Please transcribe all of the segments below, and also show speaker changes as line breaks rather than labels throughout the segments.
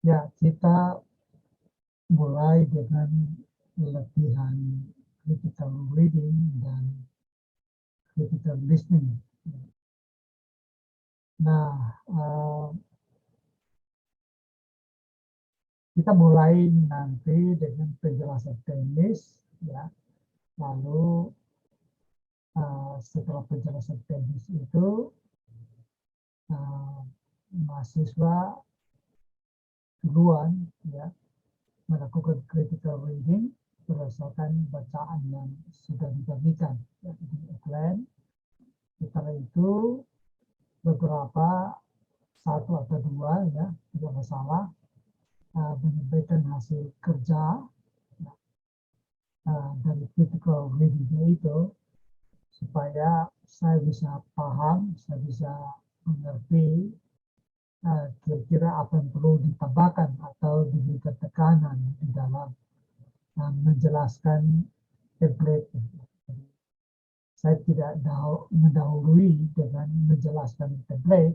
Ya, kita mulai dengan latihan critical reading dan critical listening. Nah, kita mulai nanti dengan penjelasan teknis, ya. Lalu setelah penjelasan teknis itu, mahasiswa duluan, ya, melakukan critical reading berdasarkan bacaan yang sudah dibagikan, ya, di outline. Setelah itu beberapa satu atau dua, ya, tidak masalah, menyampaikan hasil kerja dari critical reading itu, supaya saya bisa paham, saya bisa mengerti kira-kira apa yang perlu ditambahkan atau diberikan tekanan di dalam menjelaskan template. Saya tidak mendahului dengan menjelaskan template,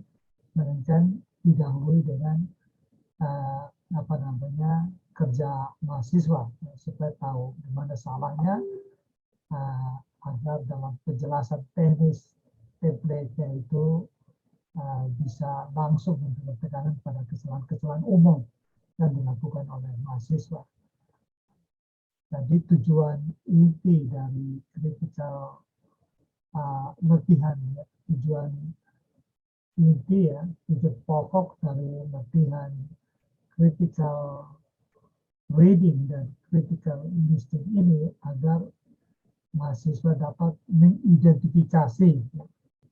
melainkan didahului dengan kerja mahasiswa, supaya tahu di mana salahnya, agar dalam penjelasan teknis template-nya itu bisa langsung memberikan tekanan pada kesalahan-kesalahan umum yang dilakukan oleh mahasiswa. Jadi tujuan inti dari critical latihan, ya, tujuan inti, ya, tujuan pokok dari latihan critical reading dan critical listening ini agar mahasiswa dapat mengidentifikasi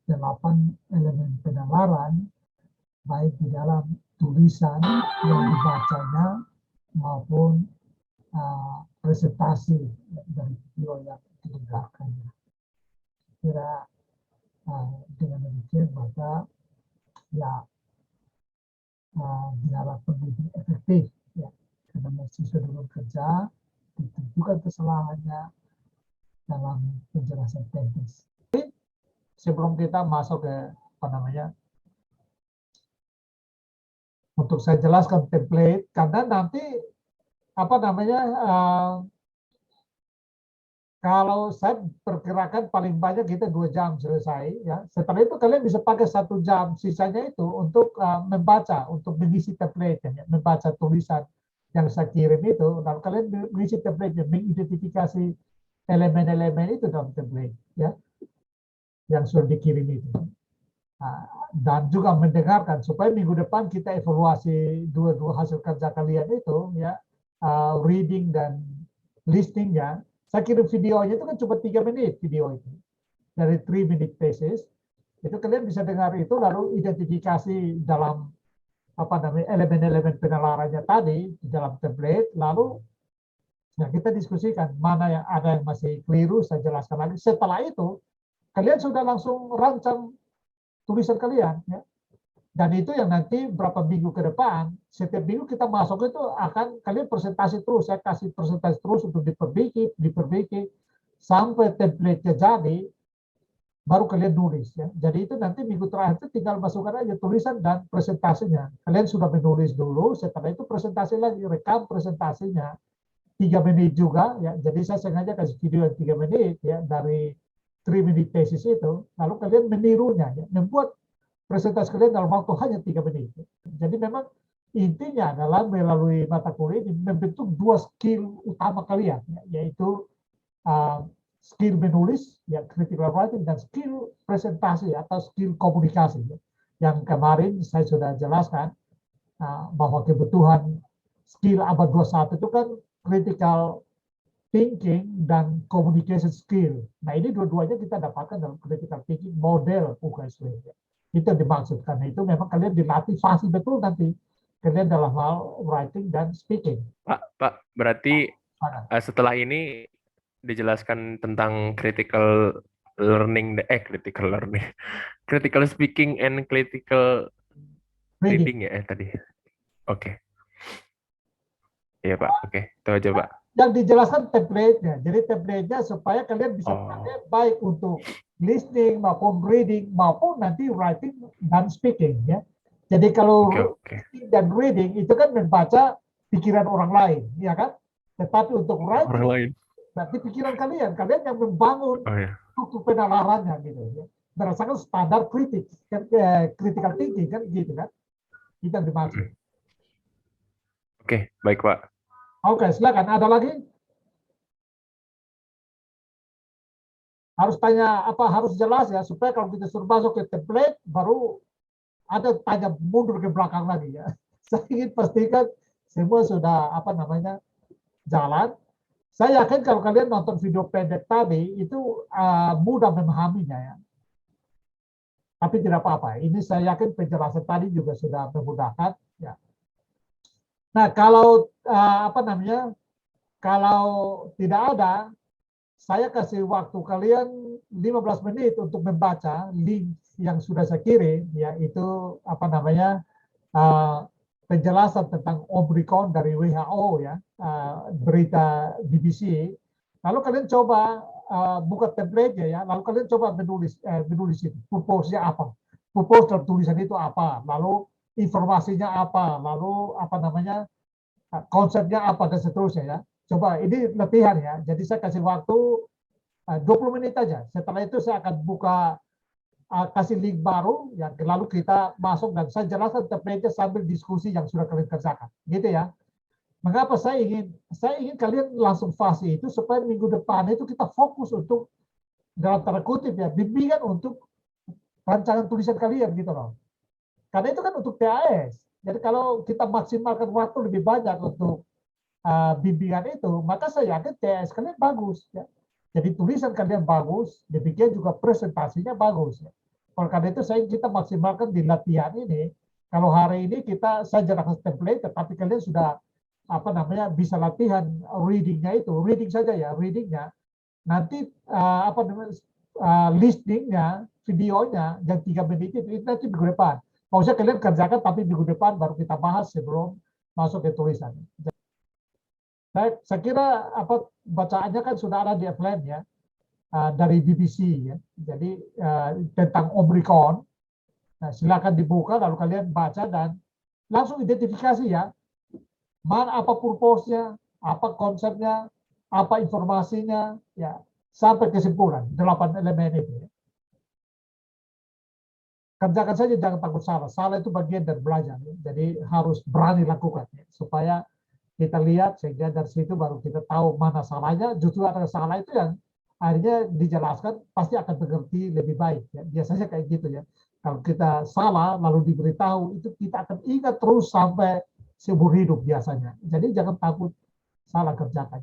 8 elemen penalaran, baik di dalam tulisan yang dibacanya maupun presentasi dari video yang didengarkan. Kira dengan demikian maka ya diharapkan lebih efektif, ya, karena mahasiswa dalam kerja ditentukan kesalahannya dalam penjelasan teknis. Sebelum kita masuk ke untuk saya jelaskan template, karena nanti kalau saya perkirakan paling banyak kita 2 jam selesai, ya. Setelah itu kalian bisa pakai 1 jam sisanya itu untuk membaca, untuk mengisi template, ya, membaca tulisan yang saya kirim itu, lalu kalian mengisi template, ya, mengidentifikasi elemen-elemen itu dalam template, ya, yang sudah dikirim itu. Dan juga mendengarkan supaya minggu depan kita evaluasi dua hasil kerja kalian itu, ya, reading dan listening, ya. Saya kirim videonya itu kan cuma 3 menit video itu dari 3-minute thesis. Itu kalian bisa dengar itu lalu identifikasi dalam elemen-elemen penalarannya tadi di dalam template, lalu ya kita diskusikan mana yang ada yang masih keliru, saya jelaskan lagi. Setelah itu kalian sudah langsung rancang tulisan kalian, ya. Dan itu yang nanti berapa minggu ke depan, setiap minggu kita masuk itu akan kalian presentasi terus, saya kasih presentasi terus untuk diperbaiki sampai template-nya jadi, baru kalian nulis, ya. Jadi itu nanti minggu terakhir itu tinggal masukkan aja tulisan dan presentasinya. Kalian sudah menulis dulu, setelah itu presentasi lagi, rekam presentasinya 3 menit juga, ya. Jadi saya sengaja kasih video yang 3 menit, ya, dari 3-minute thesis itu, lalu kalian menirunya, ya, membuat presentasi kalian dalam waktu hanya 3 menit. Jadi memang intinya adalah melalui mata kuliah ini membentuk 2 skill utama kalian, ya, yaitu skill menulis, ya, critical writing, dan skill presentasi atau skill komunikasi, ya. Yang kemarin saya sudah jelaskan bahwa kebutuhan skill abad 21 itu kan critical thinking dan communication skill. Nah, ini dua-duanya kita dapatkan dalam critical thinking model UKSW. Itu yang dimaksud, karena itu memang kalian dilatih fasih betul nanti kalian dalam hal writing dan speaking.
Pak, berarti setelah ini dijelaskan tentang critical speaking and critical reading, ya, tadi. Oke. Iya, Pak. Oke, itu aja, Pak.
Yang dijelaskan template-nya. Jadi template-nya supaya kalian bisa pakai baik untuk listening maupun reading maupun nanti writing dan speaking, ya. Jadi kalau
Oke.
dan reading itu kan membaca pikiran orang lain, ya kan? Tetapi untuk
Orang
writing
lain.
berarti pikiran kalian yang membangun
Oh ya.
struktur penalarannya gitu ya. Berdasarkan standar kritik, critical thinking kan gitu kan? Itu yang dimaksud.
Oke, baik Pak.
Oke, silakan. Ada lagi? Harus tanya apa harus jelas ya supaya kalau kita suruh masuk ke template baru ada tanya mundur ke belakang lagi ya. Saya ingin pastikan semua sudah apa namanya jalan. Saya yakin kalau kalian nonton video pendek tadi itu mudah memahaminya ya. Tapi tidak apa-apa. Ini saya yakin penjelasan tadi juga sudah memudahkan. Ya. Nah kalau apa namanya kalau tidak ada, saya kasih waktu kalian 15 menit untuk membaca link yang sudah saya kirim, yaitu apa namanya uh, penjelasan tentang Omicron dari WHO ya, berita BBC. Lalu kalian coba buka template ya, lalu kalian coba menulis itu, purpose-nya apa, purpose dari tulisan itu apa, lalu informasinya apa, lalu apa namanya konsepnya apa dan seterusnya ya. Coba ini latihan ya. Jadi saya kasih waktu 20 menit aja. Setelah itu saya akan buka kasih link baru ya lalu kita masuk dan saya jelaskan template sambil diskusi yang sudah kalian kerjakan. Gitu ya. Mengapa saya ingin kalian langsung fase itu supaya minggu depan itu kita fokus untuk dalam tanda kutip ya bimbingan untuk rancangan tulisan kalian gitu loh. Karena itu kan untuk TAS. Jadi kalau kita maksimalkan waktu lebih banyak untuk bimbingan itu, maka saya yakin TS kalian bagus. Ya. Jadi tulisan kalian bagus, demikian juga presentasinya bagus. Ya. Oleh karena itu kita maksimalkan di latihan ini. Kalau hari ini saya jelaskan template, tetapi kalian sudah apa namanya bisa latihan readingnya itu, reading saja ya, readingnya. Nanti apa namanya listeningnya, videonya yang 3 menit itu nanti minggu depan. Maksudnya kalian kerjakan tapi minggu depan baru kita bahas sebelum masuk ke tulisan. Saya kira apa bacaannya kan sudah ada di F-Line ya dari BBC ya. Jadi tentang Omicron. Nah, silakan dibuka lalu kalian baca dan langsung identifikasi ya mana apa purpose-nya, apa konsepnya, apa informasinya ya sampai kesimpulan 8 elemen itu. Ya. Kerjakan saja jangan takut salah. Salah itu bagian dari belajar. Ya. Jadi harus berani lakukan ya, supaya kita lihat sehingga dari situ baru kita tahu mana salahnya. Justru ada salah itu yang akhirnya dijelaskan pasti akan mengerti lebih baik. Ya. Biasanya kayak gitu ya. Kalau kita salah lalu diberitahu itu kita akan ingat terus sampai seumur hidup biasanya. Jadi jangan takut salah kerjakan.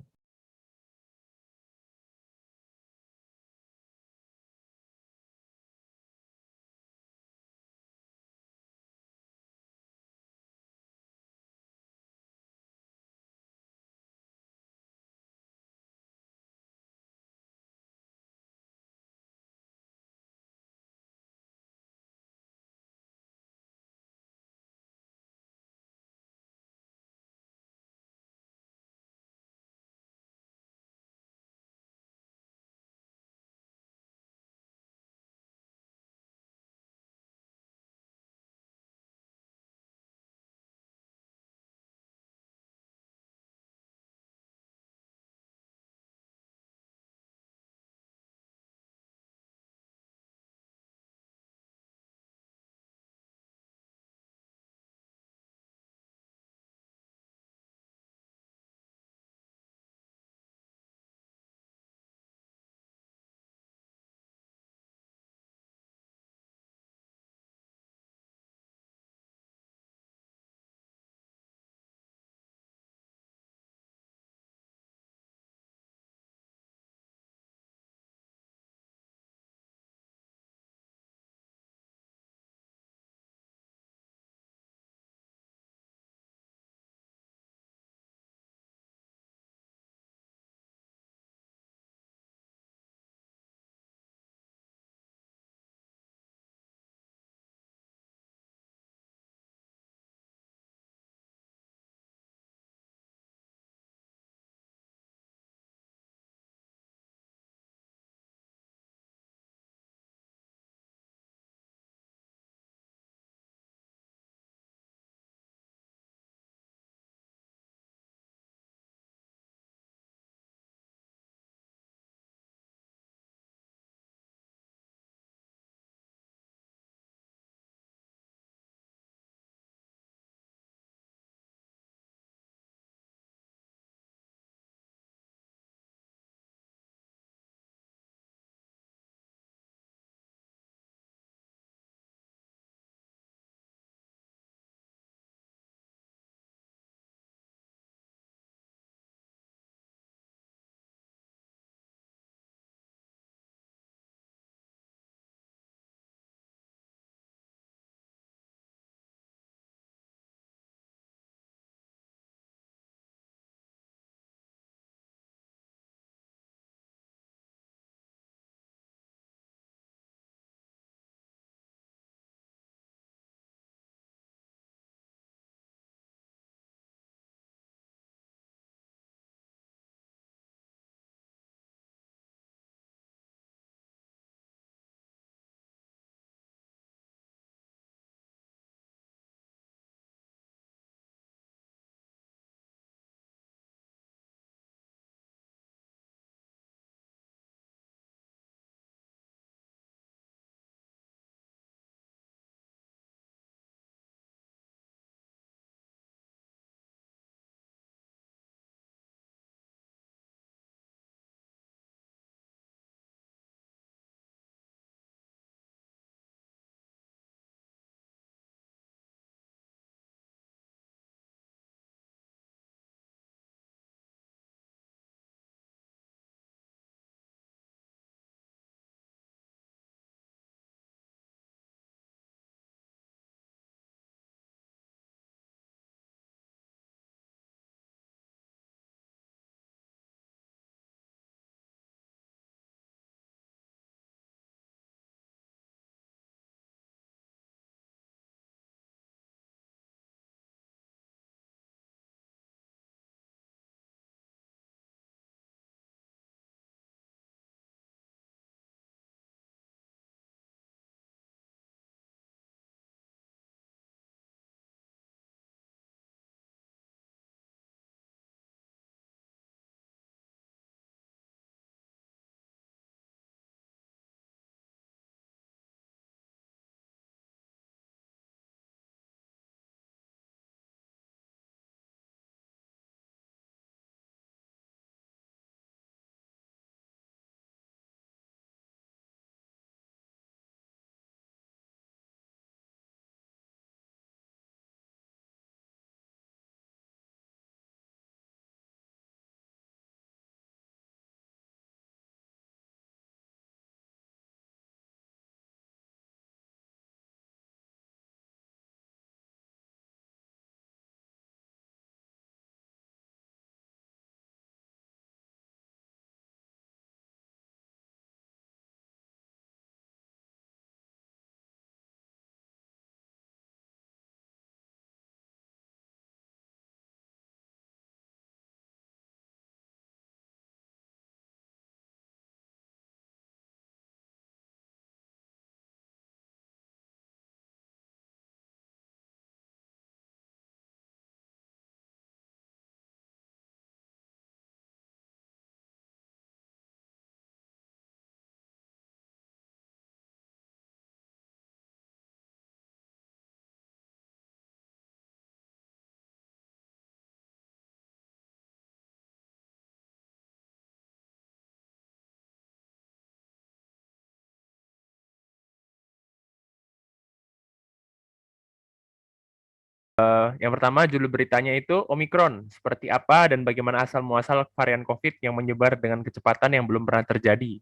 Yang pertama, judul beritanya itu Omikron, seperti apa dan bagaimana asal-muasal varian COVID yang menyebar dengan kecepatan yang belum pernah terjadi.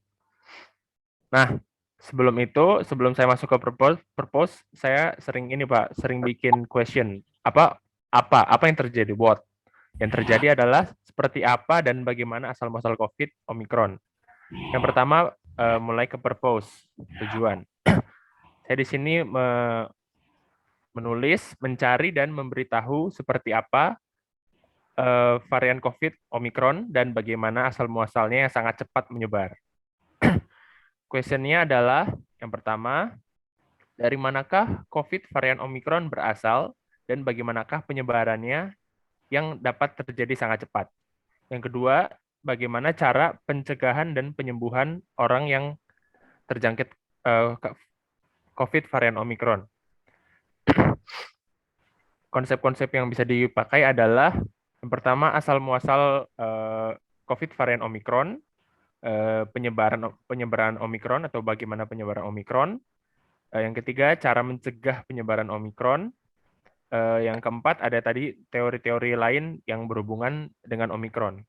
Nah, sebelum saya masuk ke purpose, saya sering ini Pak, sering bikin question. Apa yang terjadi? What? Yang terjadi adalah seperti apa dan bagaimana asal-muasal COVID Omikron. Yang pertama, mulai ke purpose, tujuan. Saya di sini menulis, mencari dan memberitahu seperti apa varian COVID Omikron dan bagaimana asal muasalnya yang sangat cepat menyebar. Questionnya adalah yang pertama, dari manakah COVID varian Omikron berasal dan bagaimanakah penyebarannya yang dapat terjadi sangat cepat. Yang kedua, bagaimana cara pencegahan dan penyembuhan orang yang terjangkit COVID varian Omikron. Konsep-konsep yang bisa dipakai adalah yang pertama asal muasal COVID varian Omikron, penyebaran Omikron atau bagaimana penyebaran Omikron. Yang ketiga cara mencegah penyebaran Omikron. Yang keempat ada tadi teori-teori lain yang berhubungan dengan Omikron.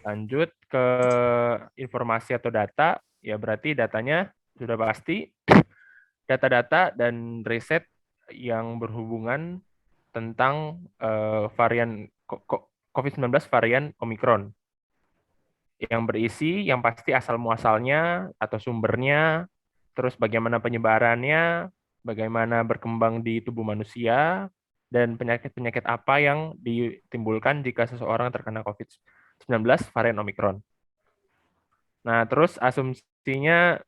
Lanjut ke informasi atau data, ya berarti datanya sudah pasti data-data dan riset yang berhubungan tentang varian COVID-19 varian Omikron yang berisi yang pasti asal-muasalnya atau sumbernya, terus bagaimana penyebarannya, bagaimana berkembang di tubuh manusia, dan penyakit-penyakit apa yang ditimbulkan jika seseorang terkena COVID-19 varian Omikron. Nah, terus asumsinya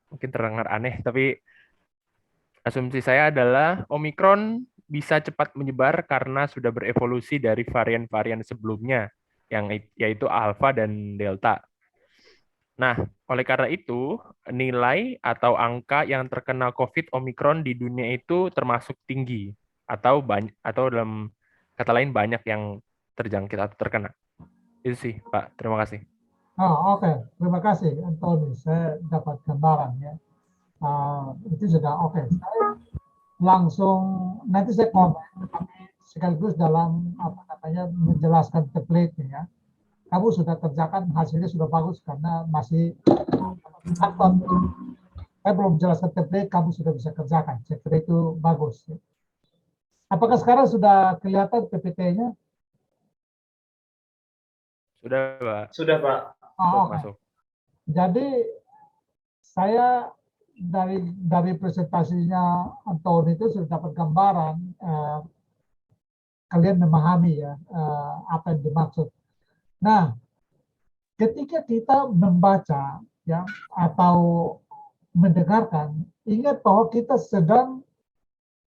mungkin terdengar aneh, tapi asumsi saya adalah Omikron bisa cepat menyebar karena sudah berevolusi dari varian-varian sebelumnya, yaitu Alpha dan Delta. Nah, oleh karena itu, nilai atau angka yang terkena COVID Omikron di dunia itu termasuk tinggi, atau dalam kata lain banyak yang terjangkit atau terkena. Itu sih, Pak. Terima kasih.
Oke. Terima kasih, Anthony. Saya dapat gambaran ya. Itu sudah oke. Saya langsung nanti saya komen, tapi sekaligus dalam apa namanya menjelaskan template ya. Kamu sudah kerjakan, hasilnya sudah bagus karena masih kantor. Saya belum jelaskan template, kamu sudah bisa kerjakan. Saya kira itu bagus. Ya. Apakah sekarang sudah kelihatan PPT-nya?
Sudah, Pak.
Sudah, Pak.
Masuk.
Jadi saya dari presentasinya Anthony itu sudah dapat gambaran kalian memahami ya apa yang dimaksud. Nah, ketika kita membaca ya atau mendengarkan, ingat bahwa kita sedang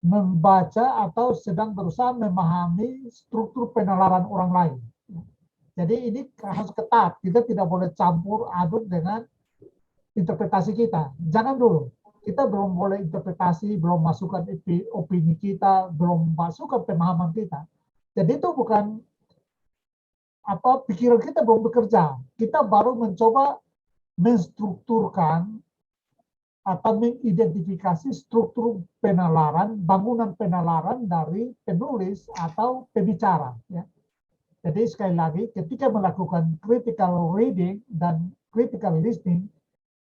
membaca atau sedang berusaha memahami struktur penalaran orang lain. Jadi ini harus ketat, kita tidak boleh campur aduk dengan interpretasi kita. Jangan dulu. Kita belum boleh interpretasi, belum masukkan opini kita, belum masukkan pemahaman kita. Jadi itu bukan apa pikiran kita belum bekerja. Kita baru mencoba menstrukturkan atau mengidentifikasi struktur penalaran, bangunan penalaran dari penulis atau pembicara. Ya. Jadi sekali lagi, ketika melakukan critical reading dan critical listening,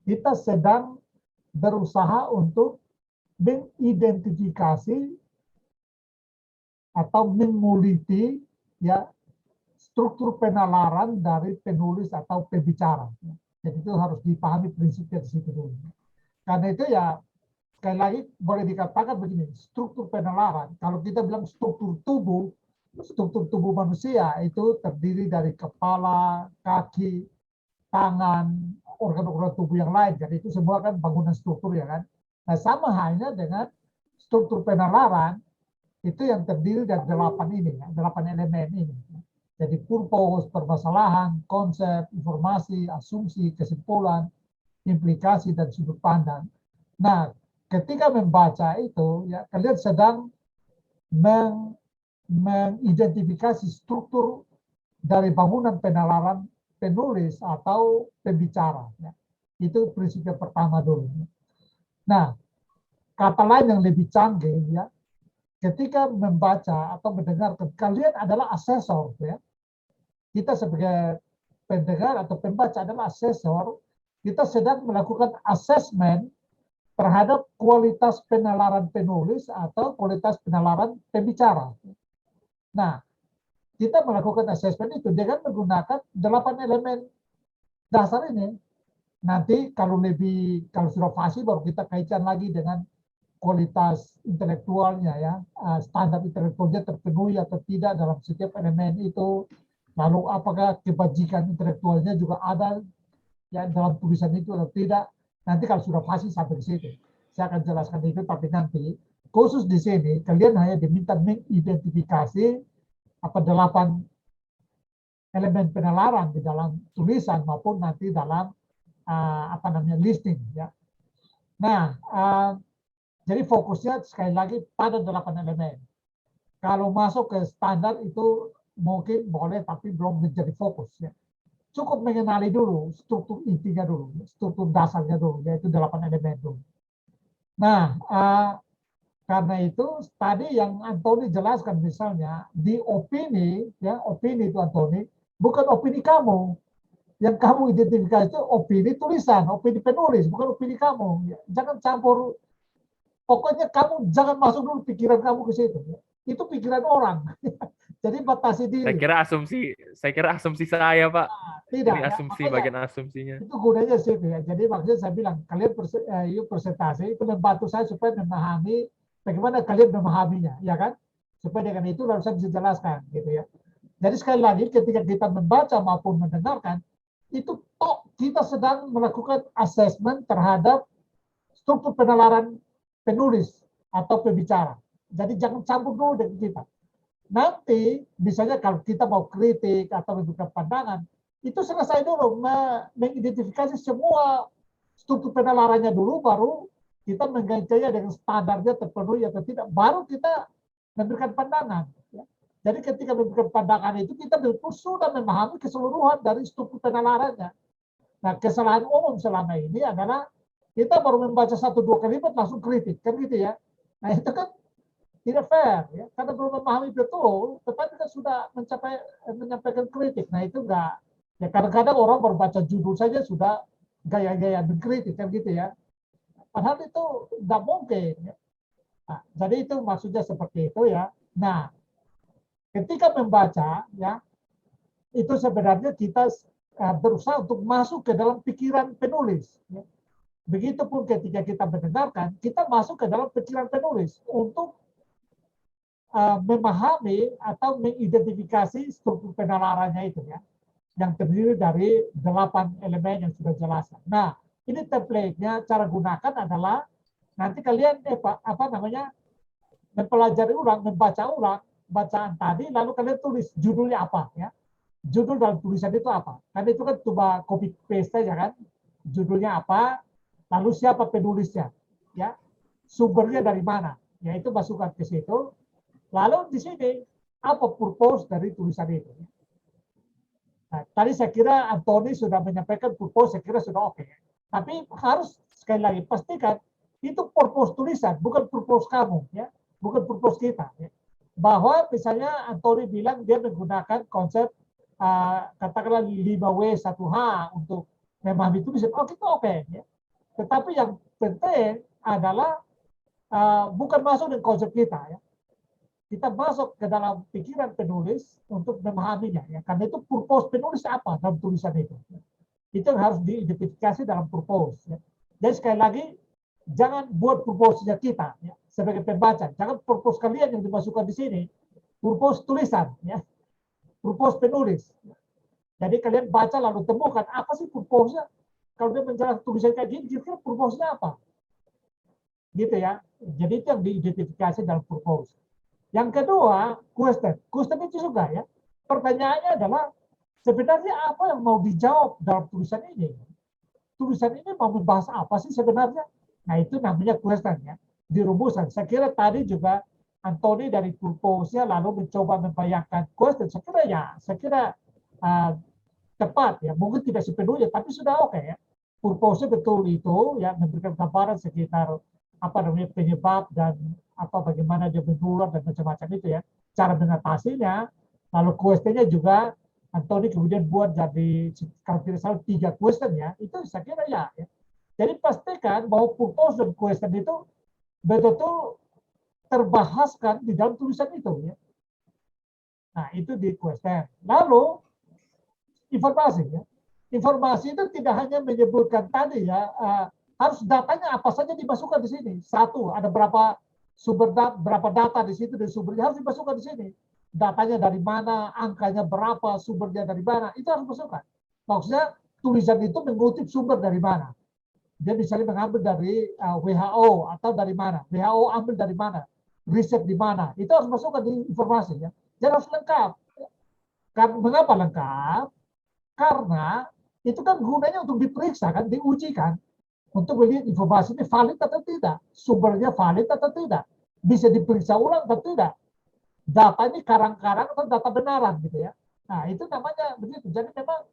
kita sedang berusaha untuk mengidentifikasi atau menguliti ya struktur penalaran dari penulis atau pembicara. Jadi itu harus dipahami prinsipnya di situ dulu. Karena itu ya sekali lagi boleh dikatakan begini, struktur penalaran. Kalau kita bilang struktur tubuh manusia itu terdiri dari kepala, kaki, tangan, organ-organ tubuh yang lain. Jadi itu semua kan bangunan struktur ya kan. Nah sama halnya dengan struktur penalaran itu yang terdiri dari 8 elemen ini. Jadi purpose, permasalahan, konsep, informasi, asumsi, kesimpulan, implikasi dan sudut pandang. Nah, ketika membaca itu, ya kalian sedang mengidentifikasi struktur dari bangunan penalaran penulis atau pembicara. Ya. Itu prinsip yang pertama dulu. Nah, kata lain yang lebih canggih, ya, ketika membaca atau mendengarkan, kalian adalah asesor, ya. Kita sebagai pendengar atau pembaca adalah asesor. Kita sedang melakukan asesmen terhadap kualitas penalaran penulis atau kualitas penalaran pembicara. Nah, kita melakukan asesmen itu dengan menggunakan 8 elemen dasar ini. Nanti kalau sudah fasih baru kita kaitkan lagi dengan kualitas intelektualnya, ya, standar intelektualnya terpenuhi atau tidak dalam setiap elemen itu. Lalu apakah kebajikan intelektualnya juga ada ya dalam tulisan itu atau tidak. Nanti kalau sudah fasih sampai di situ, saya akan jelaskan itu. Tapi nanti khusus di sini kalian hanya diminta mengidentifikasi 8 elemen penalaran di dalam tulisan maupun nanti dalam listing, ya. Nah, jadi fokusnya sekali lagi pada 8 elemen. Kalau masuk ke standar itu mungkin boleh, tapi belum menjadi fokus, ya. Cukup mengenali dulu struktur intinya dulu, struktur dasarnya dulu, yaitu 8 elemen dulu. Nah, karena itu tadi yang Antoni jelaskan, misalnya di opini, ya, opini itu Antoni bukan opini kamu. Yang kamu identifikasi itu opini tulisan, opini penulis, bukan opini kamu. Ya, jangan campur. Pokoknya kamu jangan masuk dulu pikiran kamu ke situ. Ya. Itu pikiran orang. Jadi batasi diri.
Saya kira asumsi saya, Pak.
Tidak.
Ini
Ya,
asumsi,
makanya,
bagian asumsinya.
itu gunanya situ, ya. Jadi maksudnya saya bilang, kalian presentasi itu membantu saya supaya memahami bagaimana kalian memahaminya, ya kan? Supaya dengan itu lalu saya bisa jelaskan, gitu ya. Jadi sekali lagi ketika kita membaca maupun mendengarkan, itu kita sedang melakukan asesmen terhadap struktur penalaran penulis atau pembicara. Jadi jangan campur dulu dengan kita. Nanti misalnya kalau kita mau kritik atau memberikan pandangan, itu selesai dulu mengidentifikasi semua struktur penalarannya dulu, baru kita mengkaitkannya dengan standarnya terpenuhi atau tidak, baru kita memberikan pandangan. Ya. Jadi ketika memberikan pandangan itu kita betul sudah memahami keseluruhan dari struktur penalarannya. Nah, kesalahan umum selama ini adalah kita baru membaca 1-2 kalimat langsung kritik, kan gitu ya. Nah, itu kan tidak fair, ya, karena belum memahami betul, tetapi kan sudah menyampaikan kritik. Nah, itu enggak. Ya, kadang-kadang orang baru baca judul saja sudah gaya-gaya mengkritik, kan gitu ya. Padahal itu enggak mungkin. Ya. Nah, jadi itu maksudnya seperti itu, ya. Nah, ketika membaca, ya, itu sebenarnya kita berusaha untuk masuk ke dalam pikiran penulis. Ya. Begitupun ketika kita mendengarkan, kita masuk ke dalam pikiran penulis untuk memahami atau mengidentifikasi struktur penalarannya itu, ya, yang terdiri dari 8 elemen yang sudah jelaskan. Nah, ini template-nya, cara gunakan adalah nanti kalian mempelajari ulang, membaca ulang bacaan tadi, lalu kalian tulis judulnya apa, ya. Judul dalam tulisan itu apa? Kan itu kan coba copy paste saja kan. Judulnya apa? Lalu siapa penulisnya, ya. Sumbernya dari mana? Ya, itu masukkan ke situ. Lalu di sini apa purpose dari tulisan itu? Nah, tadi saya kira Antoni sudah menyampaikan purpose, saya kira sudah oke. Tapi harus sekali lagi pastikan itu purpose tulisan, bukan purpose kamu, ya, bukan purpose kita. Ya. Bahwa misalnya Antoni bilang dia menggunakan konsep katakanlah 5W1H untuk memahami tulisan, oh itu oke. Ya. Tetapi yang penting adalah bukan masuk dengan konsep kita, ya. Kita masuk ke dalam pikiran penulis untuk memahaminya, ya. Karena itu purpose penulis apa dalam tulisan itu. Itu harus diidentifikasi dalam purpose. Ya. Jadi sekali lagi, jangan buat purpose-nya kita, ya, sebagai pembaca. Jangan purpose kalian yang dimasukkan di sini. Purpose tulisan, ya. Purpose penulis. Jadi kalian baca lalu temukan apa sih purpose-nya. Kalau dia menjelaskan tulisan kayak gini, kira-kira purpose-nya apa? Gitu ya. Jadi itu yang diidentifikasi dalam purpose. Yang kedua, question. Question itu juga, ya. Pertanyaannya adalah sebenarnya apa yang mau dijawab dalam tulisan ini? Tulisan ini mau membahas apa sih sebenarnya? Nah, itu namanya question, ya. Dirumuskan. Saya kira tadi juga Antoni dari purpose-nya lalu mencoba membayangkan question. Saya kira tepat, ya. Mungkin tidak sepenuhnya, tapi sudah oke, ya. Purpose-nya betul itu, ya, memberikan gambaran sekitar penyebab dan apa bagaimana dia menular dan macam-macam itu ya. Cara mengatasinya, lalu questionnya juga Anthony kemudian buat jadi kalau tidak salah 3 question ya, itu saya kira ya. Jadi pastikan bahwa purpose dan question itu betul-betul terbahaskan di dalam tulisan itu ya. Nah, itu di question. Lalu informasi ya. Informasi itu tidak hanya menyebutkan tadi ya, harus datanya apa saja dimasukkan di sini. Satu, ada berapa sumber berapa data di situ dan sumbernya harus dimasukkan di sini. Datanya dari mana, angkanya berapa, sumbernya dari mana, itu harus dimasukkan. Maksudnya tulisan itu mengutip sumber dari mana. Dia misalnya mengambil dari WHO atau dari mana. WHO ambil dari mana, riset di mana. Itu harus masukkan di informasi ya. Jadi harus lengkap. Karena mengapa lengkap? Karena itu kan gunanya untuk diperiksa kan, diuji kan, untuk melihat informasi ini valid atau tidak, sumbernya valid atau tidak, bisa diperiksa ulang atau tidak, data ini karang-karang atau data benaran gitu ya. Nah itu namanya begitu. Jadi memang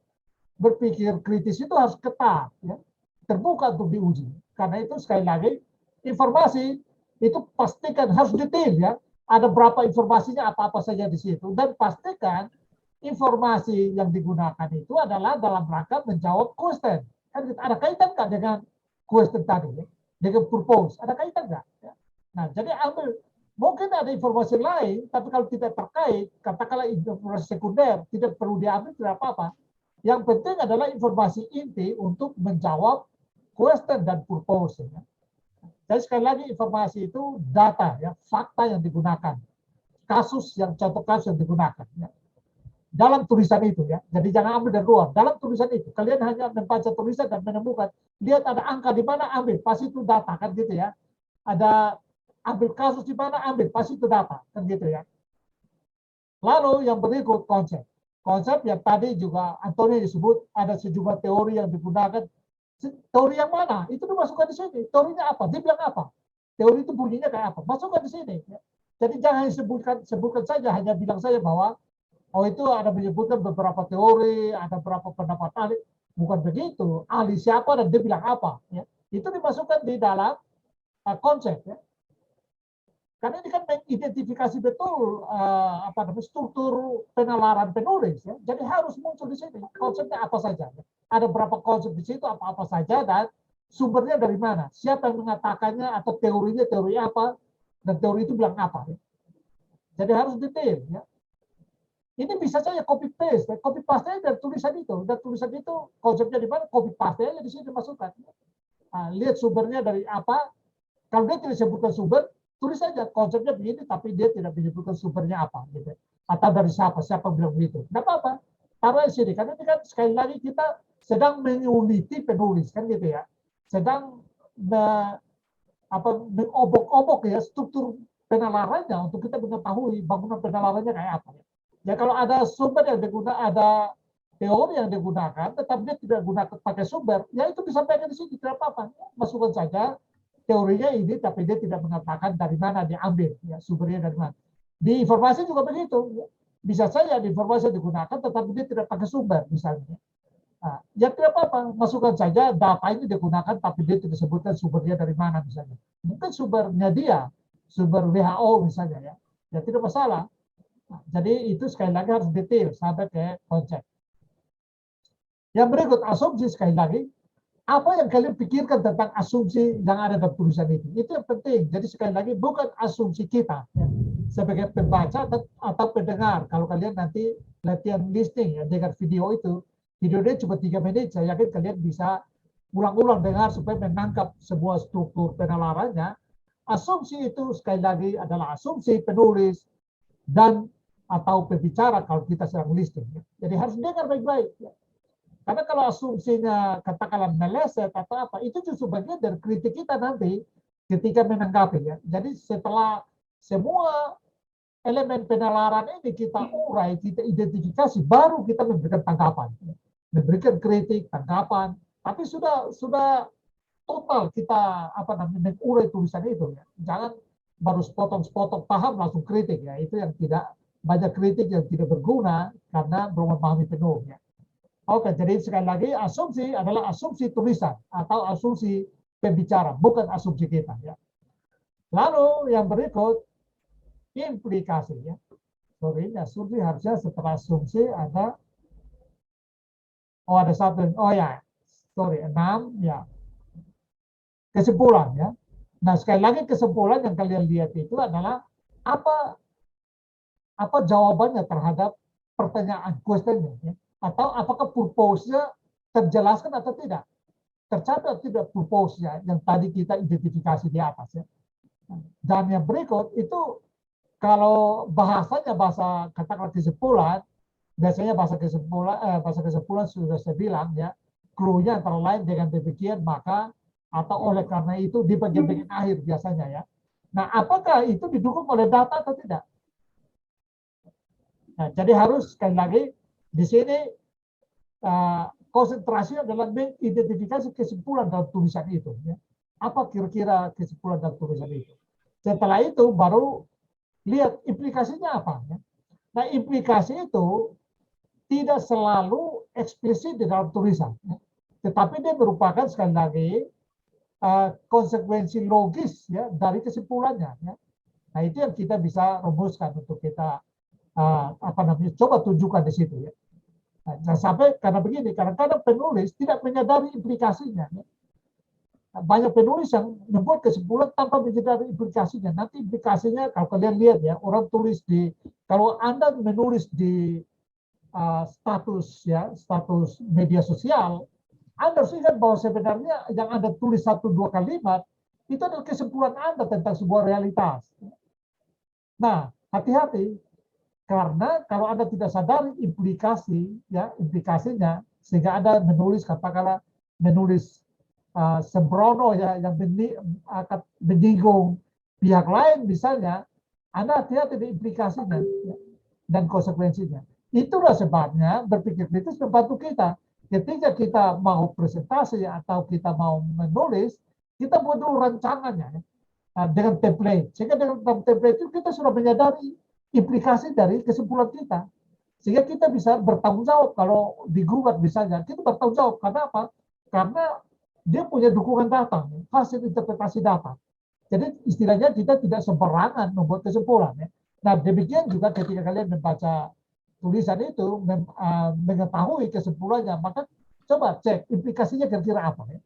berpikir kritis itu harus ketat, ya, terbuka untuk diuji. Karena itu sekali lagi informasi itu pastikan harus detail ya. Ada berapa informasinya apa-apa saja di situ dan pastikan informasi yang digunakan itu adalah dalam rangka menjawab question. Kan ada kaitan nggak dengan question tadi, ya? Dengan purpose, ada kaitan nggak? Ya? Nah, jadi ambil, mungkin ada informasi lain, tapi kalau tidak terkait, katakanlah informasi sekunder, tidak perlu diambil, tidak apa-apa. Yang penting adalah informasi inti untuk menjawab question dan purpose. Ya. Jadi sekali lagi informasi itu data, ya, fakta yang digunakan, contoh kasus yang digunakan. Ya. Dalam tulisan itu ya, jadi jangan ambil dari luar. Dalam tulisan itu, kalian hanya membaca tulisan dan menemukan, lihat ada angka di mana, ambil, pasti itu data kan gitu ya. Ada ambil kasus di mana, ambil, pasti itu data kan gitu ya. Lalu yang berikut konsep. Konsep yang tadi juga Anthony disebut ada sejumlah teori yang digunakan. Teori yang mana? Itu dimasukkan di sini. Teorinya apa? Dia bilang apa? Teori itu bunyinya kayak apa? Masukkan di sini. Ya. Jadi jangan sebutkan saja, hanya bilang saja bahwa oh itu ada menyebutkan beberapa teori, ada beberapa pendapat ahli. Bukan begitu. Ahli siapa dan dia bilang apa. Ya. Itu dimasukkan di dalam konsep. Ya. Karena ini kan mengidentifikasi betul struktur penalaran penulis. Ya. Jadi harus muncul di sini. Konsepnya apa saja. Ya. Ada berapa konsep di situ, apa-apa saja, dan sumbernya dari mana. Siapa yang mengatakannya, atau teorinya teori apa, dan teori itu bilang apa. Ya. Jadi harus detail. Ya. Ini bisa saja copy paste dari tulisan itu. Dan tulisan itu konsepnya di mana, copy paste aja di sini masukkan. Nah, lihat sumbernya dari apa. Kalau dia tidak sebutkan sumber, tulis saja konsepnya begini, tapi dia tidak menyebutkan sumbernya apa. Gitu. Atau dari siapa bilang begitu. Tidak apa-apa. Taruh di sini. Karena ini kan sekali lagi kita sedang menyuliti penulis kan gitu ya. Sedang mengobok-obok ya struktur penalarannya untuk kita mengetahui bangunan penalarannya kayak apa. Ya kalau ada sumber yang digunakan, ada teori yang digunakan, tetapi dia tidak gunakan pakai sumber, ya itu disampaikan di sini, tidak apa-apa. Masukkan saja teorinya ini, tapi dia tidak mengatakan dari mana diambil, ya sumbernya dari mana. Di informasi juga begitu. Ya. Bisa saja di informasi digunakan, tetapi dia tidak pakai sumber, misalnya. Nah, ya tidak apa-apa, masukkan saja data ini digunakan, tapi dia tidak sebutkan sumbernya dari mana, misalnya. Mungkin sumbernya dia, sumber WHO misalnya, ya tidak masalah. Nah, jadi itu sekali lagi harus detail sampai ke konsep. Yang berikut asumsi sekali lagi, apa yang kalian pikirkan tentang asumsi yang ada dalam tulisan itu? Itu yang penting. Jadi sekali lagi bukan asumsi kita ya, sebagai pembaca atau pendengar. Kalau kalian nanti latihan listening ya, dengar video itu, videonya cuma 3 menit. Saya yakin kalian bisa ulang-ulang dengar supaya menangkap sebuah struktur penalarannya. Asumsi itu sekali lagi adalah asumsi penulis dan atau pembicara kalau kita sedang listening. Jadi harus dengar baik-baik. Ya. Karena kalau asumsinya katakanlah meleset atau apa, itu justru bagian dari kritik kita nanti ketika menanggapi. Ya. Jadi setelah semua elemen penalaran ini kita urai, kita identifikasi, baru kita memberikan tanggapan. Ya. Memberikan kritik, tanggapan. Tapi sudah total kita mengurai tulisan itu. Ya. Jangan baru sepotong-sepotong paham langsung kritik. Ya. Itu yang tidak banyak kritik yang tidak berguna karena belum memahami penuh. Ya. Oke, jadi sekali lagi asumsi adalah asumsi tulisan atau asumsi pembicara, bukan asumsi kita. Ya. Lalu yang berikut implikasi ya. Sorry, asumsi harusnya setelah asumsi ada ada satu. Oh ya, sorry, 6 ya. Kesimpulan ya. Nah, sekali lagi kesimpulan yang kalian lihat itu adalah apa apa jawabannya terhadap pertanyaan questionnya ya. Atau apakah purpose-nya terjelaskan atau tidak. Tercatat tidak purpose-nya yang tadi kita identifikasi di atas ya. Dan yang berikut itu kalau bahasanya bahasa katakanlah kesimpulan, biasanya bahasa kesimpulan sudah saya bilang ya, clue-nya antara lain dengan demikian maka atau oleh karena itu di bagian-bagian akhir biasanya ya. Nah, apakah itu didukung oleh data atau tidak? Nah, jadi harus sekali lagi di sini konsentrasi adalah mengidentifikasi kesimpulan dalam tulisan itu. Ya. Apa kira-kira kesimpulan dalam tulisan itu? Setelah itu baru lihat implikasinya apa. Ya. Nah, implikasi itu tidak selalu eksplisit di dalam tulisan. Ya. Tetapi dia merupakan sekali lagi konsekuensi logis ya dari kesimpulannya. Ya. Nah, itu yang kita bisa rumuskan untuk kita coba tunjukkan di situ ya. Nah, sampai karena begini, kadang-kadang penulis tidak menyadari implikasinya. Ya. Banyak penulis yang membuat kesimpulan tanpa menyadari implikasinya. Nanti implikasinya kalau kalian lihat ya, orang tulis kalau Anda menulis di status media sosial, Anda harus ingat bahwa sebenarnya yang Anda tulis 1-2 kalimat itu adalah kesimpulan Anda tentang sebuah realitas. Nah, hati-hati karena kalau Anda tidak sadari implikasinya sehingga Anda menulis katakanlah menulis sembrono ya yang akan menyinggung pihak lain misalnya, Anda hati-hati di implikasinya ya, dan konsekuensinya. Itulah sebabnya berpikir kritis membantu kita. Ketika kita mau presentasi atau kita mau menulis, kita buat dulu rancangannya ya, dengan template. Sehingga dengan template itu kita sudah menyadari implikasi dari kesimpulan kita. Sehingga kita bisa bertanggung jawab kalau digugat misalnya. Kita bertanggung jawab. Karena apa? Karena dia punya dukungan data, hasil interpretasi data. Jadi istilahnya kita tidak sembarangan membuat kesimpulan. Ya. Nah demikian juga ketika kalian membaca tulisan itu, mengetahui kesimpulannya, maka coba cek implikasinya kira-kira apa. Ya.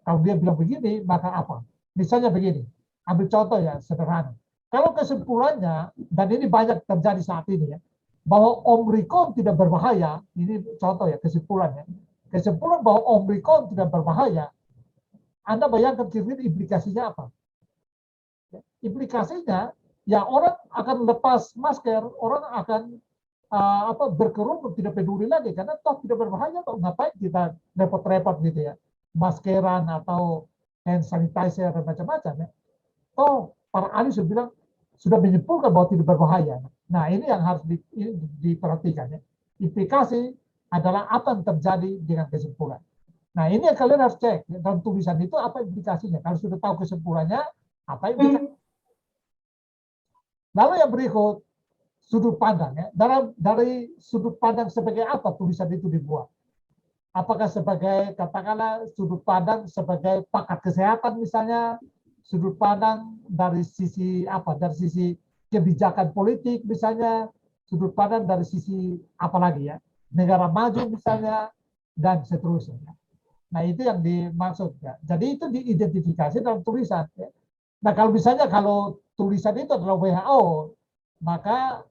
Kalau dia bilang begini, maka apa? Misalnya begini, ambil contoh ya sederhana. Kalau kesimpulannya, dan ini banyak terjadi saat ini ya, bahwa Omicron tidak berbahaya, ini contoh ya kesimpulannya. Kesimpulan bahwa Omicron tidak berbahaya, Anda bayangkan kira-kira implikasinya apa? Implikasinya ya orang akan lepas masker, orang akan berkerumun tidak peduli lagi karena toh tidak berbahaya, toh ngapain kita repot-repot gitu ya, maskeran atau hand sanitizer dan macam-macam ya. Toh para ahli sudah bilang sudah menyimpulkan bahwa tidak berbahaya. Nah ini yang harus diperhatikan ya. Implikasi adalah apa yang terjadi dengan kesimpulan. Nah ini yang kalian harus cek ya, dalam tulisan itu apa implikasinya. Kalau sudah tahu kesimpulannya, apa implikasi. Lalu yang berikut sudut pandang ya. Dari sudut pandang sebagai apa tulisan itu dibuat? Apakah sebagai katakanlah sudut pandang sebagai pakar kesehatan misalnya, sudut pandang dari sisi apa? Dari sisi kebijakan politik misalnya, sudut pandang dari sisi apa lagi ya? Negara maju misalnya dan seterusnya. Nah, itu yang dimaksud ya. Jadi itu diidentifikasi dalam tulisan ya. Nah, kalau misalnya kalau tulisan itu adalah WHO, maka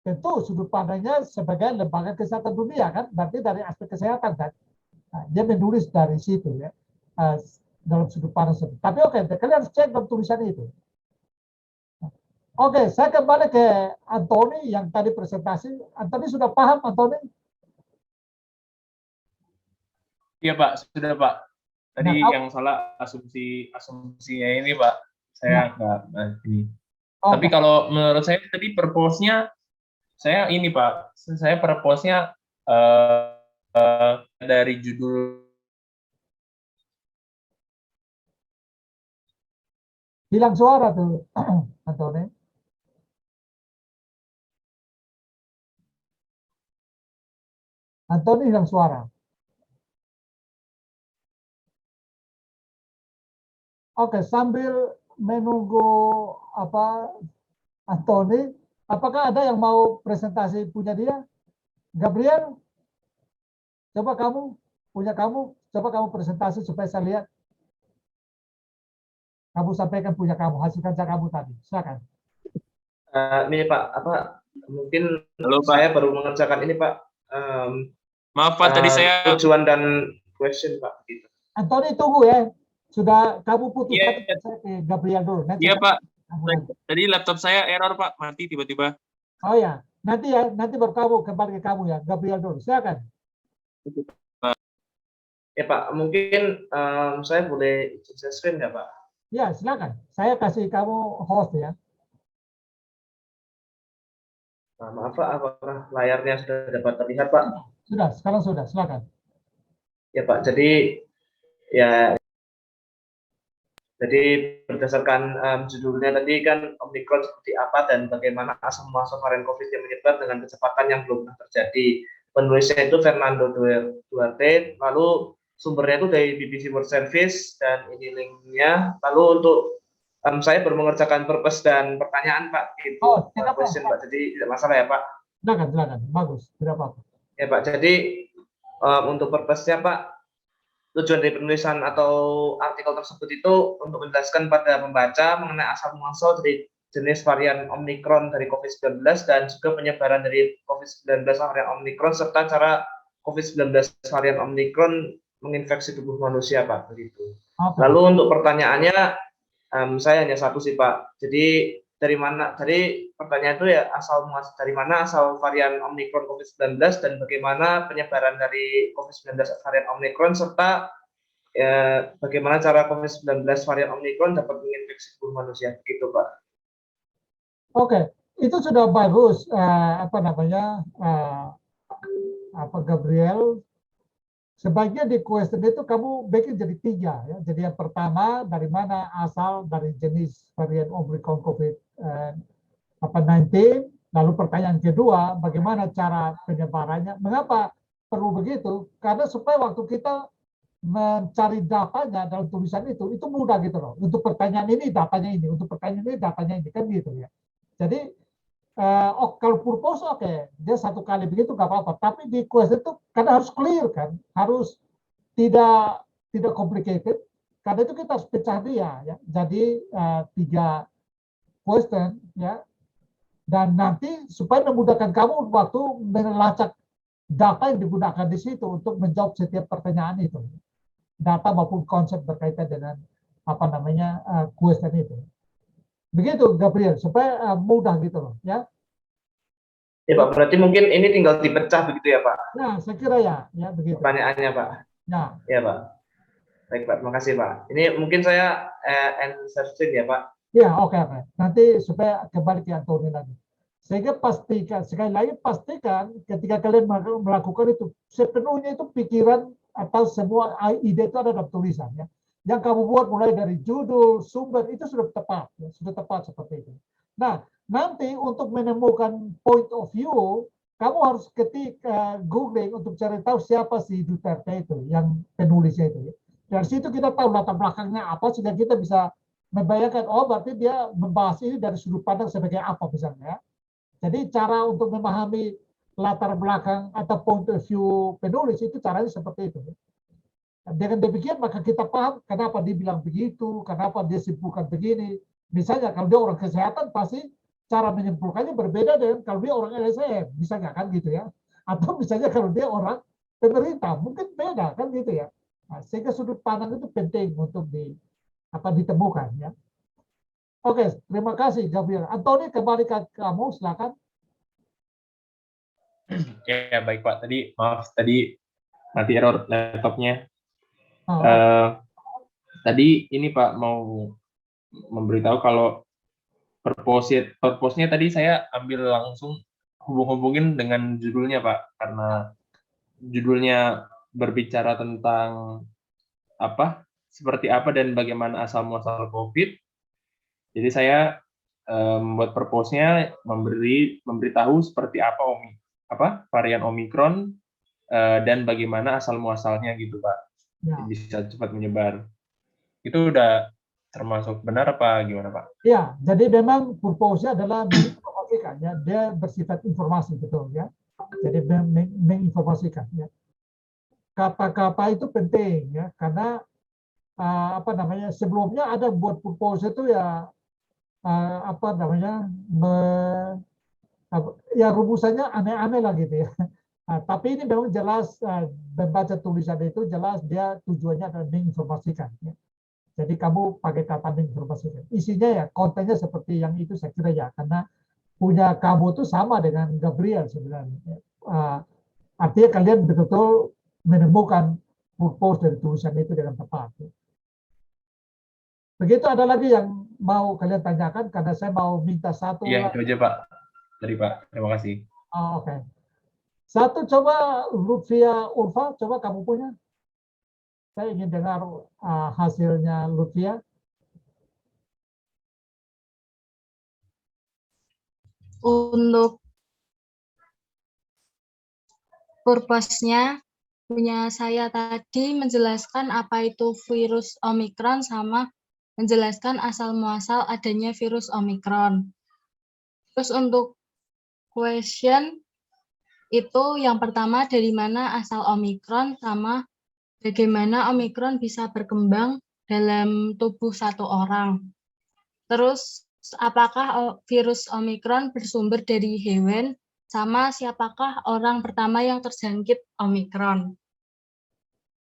tentu sudut pandangnya sebagai lembaga kesehatan dunia kan, berarti dari aspek kesehatan kan. Nah, dia menulis dari situ ya, dalam sudut pandang itu. Tapi oke, kalian harus cek dalam tulisan itu. Oke, saya kembali ke Anthony yang tadi presentasi. Anthony sudah paham, Anthony?
Iya Pak, sudah Pak. Tadi
Nah,
yang salah asumsinya ini Pak, saya nggak ini. Tapi
oke.
kalau menurut saya tadi purpose-nya saya ini Pak, saya purpose-nya dari judul.
Hilang suara tuh, Anthony. Anthony hilang suara. Oke, sambil menunggu apa Anthony, apakah ada yang mau presentasi punya dia? Gabriel, coba coba kamu presentasi supaya saya lihat. Kamu sampaikan punya kamu, hasil kerja kamu tadi. Silakan.
Ini Pak, mungkin
Halo, Pak.
saya baru mengerjakan ini Pak.
Maaf Pak, tadi saya
tujuan dan question Pak. Gitu.
Anthony tunggu ya. Sudah kamu putuskan
Iya.
saya ke Gabriel dulu. Nanti
Iya Pak,
nanti.
tadi laptop saya error Pak, mati tiba-tiba.
Oh ya, nanti baru kamu kembali ke kamu ya, Gabriel dulu. Silakan.
Ya Pak, mungkin saya boleh share screen nggak Pak?
Ya, silakan. Saya kasih kamu host ya.
Nah, maaf Pak, apakah layarnya sudah dapat terlihat Pak?
Sudah, sekarang sudah. Silakan.
Ya Pak, jadi berdasarkan judulnya tadi kan Omicron seperti apa dan bagaimana asal muasal varian COVID yang menyebar dengan kecepatan yang belum pernah terjadi. Penulisnya itu Fernando Duarte, lalu sumbernya itu dari BBC World Service dan ini linknya. Lalu untuk saya baru mengerjakan purpose dan pertanyaan Pak. Itu question Pak, jadi tidak masalah ya Pak.
Silakan. Bagus, tidak apa-apa.
Ya Pak, jadi untuk purpose-nya Pak, tujuan dari penulisan atau artikel tersebut itu untuk menjelaskan pada pembaca mengenai asal muasal dari jenis varian Omicron dari COVID-19 dan juga penyebaran dari COVID-19 varian Omicron serta cara COVID-19 varian Omicron menginfeksi tubuh manusia Pak, begitu.
Okay.
Lalu untuk pertanyaannya saya hanya satu sih Pak. Jadi pertanyaan itu ya dari mana asal varian Omicron COVID-19 dan bagaimana penyebaran dari COVID-19 varian Omicron serta bagaimana cara COVID-19 varian Omicron dapat menginfeksi tubuh manusia, begitu Pak.
Oke, itu sudah bagus. Gabriel, sebaiknya di question itu kamu bikin jadi 3 ya. Jadi yang pertama, dari mana asal dari jenis varian Omicron COVID-19, lalu pertanyaan kedua, bagaimana cara penyebarannya. Mengapa perlu begitu? Karena supaya waktu kita mencari datanya dalam tulisan itu mudah gitu loh. Untuk pertanyaan ini datanya ini, untuk pertanyaan ini datanya ini, kan gitu ya. Jadi kalau purpose oke, dia satu kali begitu nggak apa-apa. Tapi di quest itu karena harus clear kan, harus tidak complicated. Karena itu kita harus pecah dia ya. Jadi 3 question ya. Dan nanti supaya memudahkan kamu waktu melacak data yang digunakan di situ untuk menjawab setiap pertanyaan itu. Data maupun konsep berkaitan dengan question itu. Begitu Gabriel, supaya mudah gitu loh ya.
Ya Pak, berarti mungkin ini tinggal dipecah begitu ya Pak?
Nah, saya kira ya begitu.
Pertanyaannya Pak.
Nah.
Ya Pak. Baik Pak, terima kasih Pak. Ini mungkin saya share screen ya Pak.
Ya, oke. Nanti supaya kembali ke Anthony lagi. Sehingga sekali lagi pastikan ketika kalian melakukan itu, sepenuhnya itu pikiran atau semua ide itu ada dalam tulisan ya. Yang kamu buat mulai dari judul, sumber, itu sudah tepat. Ya, sudah tepat seperti itu. Nah, nanti untuk menemukan point of view, kamu harus ketik googling untuk cari tahu siapa si Duterte itu, yang penulisnya itu. Ya. Dari situ kita tahu latar belakangnya apa, sehingga kita bisa membayangkan, oh berarti dia membahas ini dari sudut pandang sebagai apa misalnya. Jadi cara untuk memahami latar belakang atau point of view penulis itu caranya seperti itu. Dengan demikian maka kita paham kenapa dia bilang begitu, kenapa dia simpulkan begini. Misalnya kalau dia orang kesehatan pasti cara menyimpulkannya berbeda dengan kalau dia orang LSM, misalnya kan gitu ya. Atau misalnya kalau dia orang pemerintah, mungkin beda kan gitu ya. Nah, sehingga sudut pandang itu penting untuk ditemukan ya. Oke, terima kasih Gabriel. Anthony, kembali ke kamu, silakan.
Ya, baik Pak. Tadi maaf mati error laptopnya. Tadi ini Pak mau memberitahu kalau purpose-nya tadi saya ambil langsung hubung-hubungin dengan judulnya Pak, karena judulnya berbicara tentang seperti apa dan bagaimana asal muasal COVID. Jadi saya membuat purpose-nya memberitahu seperti apa varian Omicron dan bagaimana asal muasalnya gitu Pak. Ya. Bisa cepat menyebar. Itu udah termasuk benar apa gimana Pak?
Ya, jadi memang purpose-nya adalah menginformasikan ya, dia bersifat informasi betul ya. Jadi menginformasikan ya. Kata-kata itu penting ya, karena apa namanya sebelumnya ada buat purpose itu ya apa namanya ya rumusannya aneh-aneh lah gitu ya. Nah, tapi ini memang jelas membaca tulisan itu jelas dia tujuannya adalah menginformasikan. Ya. Jadi kamu pakai kata menginformasikan. Isinya ya kontennya seperti yang itu saya kira ya karena punya kamu itu sama dengan Gabriel sebenarnya. Artinya kalian betul-betul menemukan purpose dari tulisan itu dengan tepat. Ya. Begitu ada lagi yang mau kalian tanyakan karena saya mau minta satu.
Iya itu aja Pak. Dari Pak. Terima kasih.
Oh, oke. Satu coba Lutfia Urfa, coba kamu punya. Saya ingin dengar hasilnya Lutfia.
Untuk purpose-nya punya saya tadi menjelaskan apa itu virus Omikron sama menjelaskan asal-muasal adanya virus Omikron. Terus untuk question itu yang pertama dari mana asal Omikron sama bagaimana Omikron bisa berkembang dalam tubuh satu orang. Terus apakah virus Omikron bersumber dari hewan sama siapakah orang pertama yang terjangkit Omikron.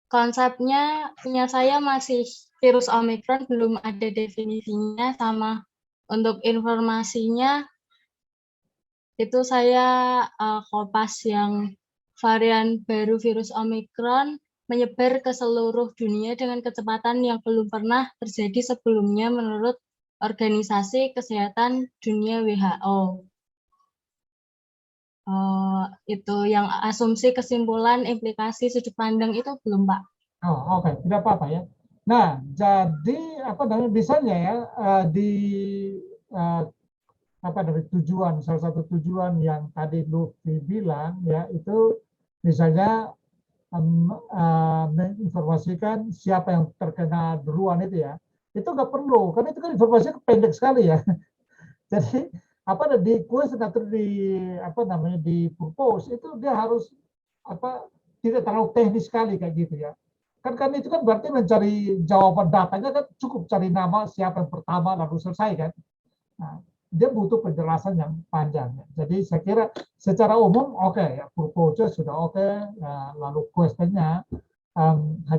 Konsepnya punya saya masih virus Omikron belum ada definisinya sama untuk informasinya itu saya kopas yang varian baru virus Omikron menyebar ke seluruh dunia dengan kecepatan yang belum pernah terjadi sebelumnya menurut Organisasi Kesehatan Dunia WHO. Itu yang asumsi, kesimpulan, implikasi, sudut pandang itu belum, Pak.
Oh, oke, tidak apa-apa ya. Nah, jadi apa namanya misalnya ya di apa namanya tujuan salah satu tujuan yang tadi Lutfi bilang ya itu misalnya menginformasikan siapa yang terkena duluan itu ya itu nggak perlu karena itu kan informasinya pendek sekali ya. Jadi apa di question atau di apa namanya di purpose itu dia harus apa tidak terlalu teknis sekali kayak gitu ya. Kan itu kan berarti mencari jawaban datanya kan cukup cari nama siapa yang pertama lalu selesai kan. Nah, dia butuh penjelasan yang panjang. Jadi saya kira secara umum oke ya purpose sudah oke, ya, lalu questionnya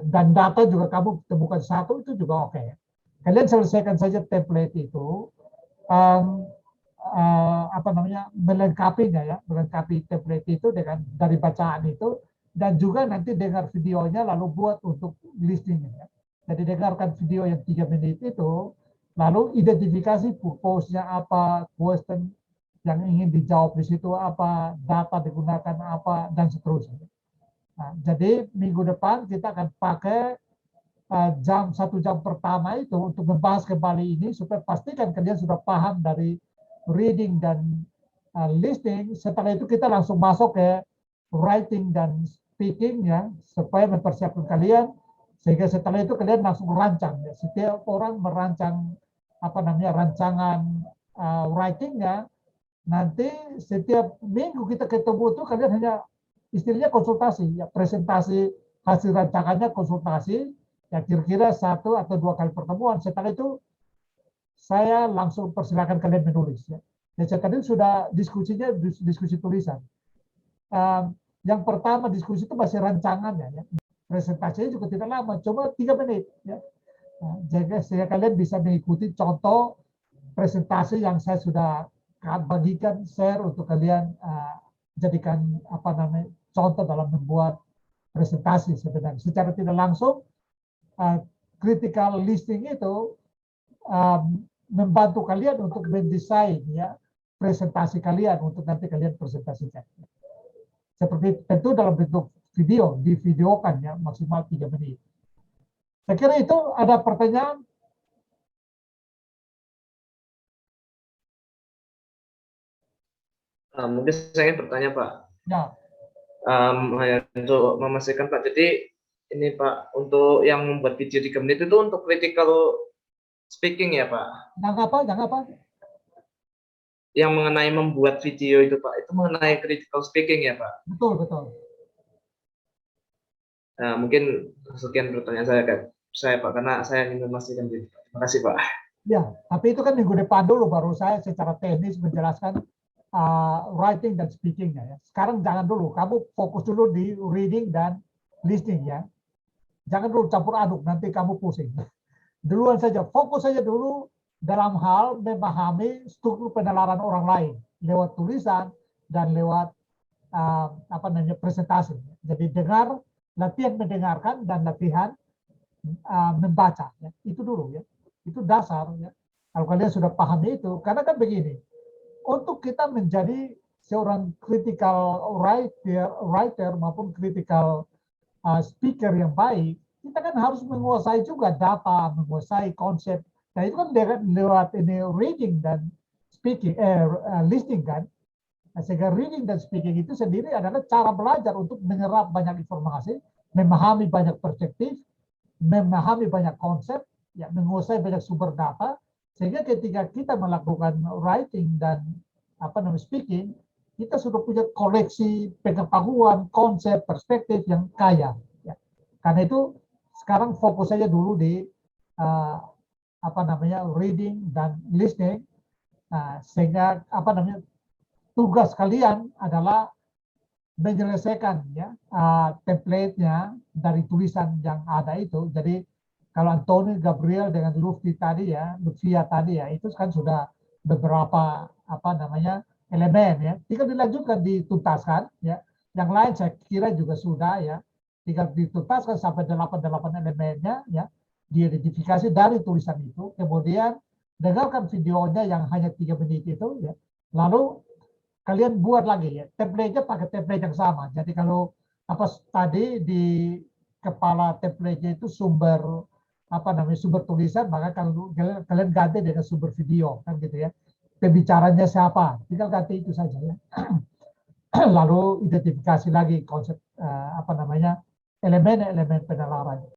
dan data juga kamu temukan satu itu juga oke. Ya. Kalian selesaikan saja template itu. Apa namanya melengkapinya ya melengkapi template itu dengan dari bacaan itu dan juga nanti dengar videonya lalu buat untuk listening ya. Jadi dengarkan video yang 3 menit itu lalu identifikasi purpose-nya apa, question yang ingin dijawab di situ apa, data digunakan apa dan seterusnya. Nah, jadi minggu depan kita akan pakai satu jam pertama itu untuk membahas kembali ini supaya pastikan kalian sudah paham dari reading dan listening. Setelah itu kita langsung masuk ke writing dan speaking ya supaya mempersiapkan kalian sehingga setelah itu kalian langsung merancang ya. Setiap orang merancang apa namanya rancangan writingnya nanti setiap minggu kita ketemu itu kalian hanya istilahnya konsultasi ya presentasi hasil rancangannya konsultasi ya kira-kira 1 atau 2 kali pertemuan. Setelah itu saya langsung persilakan kalian menulis ya. Dan saya tadi sudah diskusinya diskusi tulisan. Yang pertama diskusi itu masih rancangannya ya. Presentasinya juga tidak lama, coba 3 menit ya. Nah, jadi sehingga kalian bisa mengikuti contoh presentasi yang saya sudah bagikan share untuk kalian jadikan apa namanya contoh dalam membuat presentasi sebenarnya. Secara tidak langsung critical listening itu membantu kalian untuk mendesain ya presentasi kalian untuk nanti kalian presentasikan. Seperti tentu dalam bentuk video, divideokan ya maksimal 3 menit. Saya kira itu ada pertanyaan.
Mungkin saya ingin bertanya Pak.
Ya.
Hanya untuk memastikan Pak. Jadi ini Pak untuk yang membuat video 3 menit itu untuk critical speaking ya Pak.
Yang apa?
Yang mengenai membuat video itu Pak, itu mengenai critical speaking ya Pak.
Betul.
Nah, mungkin sekian pertanyaan saya Pak, karena saya ingin memastikan itu. Terima kasih Pak.
Ya, tapi itu kan minggu depan dulu baru saya secara teknis menjelaskan writing dan speakingnya ya. Sekarang jangan dulu, kamu fokus dulu di reading dan listening ya. Jangan dulu campur aduk, nanti kamu pusing. Duluan saja, fokus saja dulu dalam hal memahami struktur penalaran orang lain lewat tulisan dan lewat presentasi. Jadi latihan mendengarkan dan latihan membaca. Ya. Itu dulu ya, itu dasar ya. Kalau kalian sudah pahami itu, karena kan begini, untuk kita menjadi seorang critical writer maupun critical speaker yang baik, kita kan harus menguasai juga data, menguasai konsep. Nah itu kan lewat ini reading dan speaking, listening kan. Nah, sehingga reading dan speaking itu sendiri adalah cara belajar untuk menyerap banyak informasi, memahami banyak perspektif, memahami banyak konsep, ya, menguasai banyak sumber data, sehingga ketika kita melakukan writing dan speaking, kita sudah punya koleksi pengetahuan, konsep, perspektif yang kaya. Ya. Karena itu sekarang fokus saja dulu di reading dan listening, sehingga tugas kalian adalah menyelesaikan ya template-nya dari tulisan yang ada itu. Jadi kalau Anthony Gabriel dengan Lutfia tadi ya, itu kan sudah beberapa elemen ya. Tinggal dilanjutkan, dituntaskan ya. Yang lain saya kira juga sudah ya. Tinggal dituntaskan sampai 8 elemennya ya. Diidentifikasi dari tulisan itu. Kemudian dengarkan videonya yang hanya 3 menit itu ya. Lalu kalian buat lagi ya. Template-nya pakai template yang sama. Jadi kalau tadi di kepala template-nya itu sumber tulisan, maka kalau kalian ganti dengan sumber video kan gitu ya. Pembicaranya siapa? Tinggal ganti itu saja ya. Lalu identifikasi lagi konsep elemen-elemen penalaran.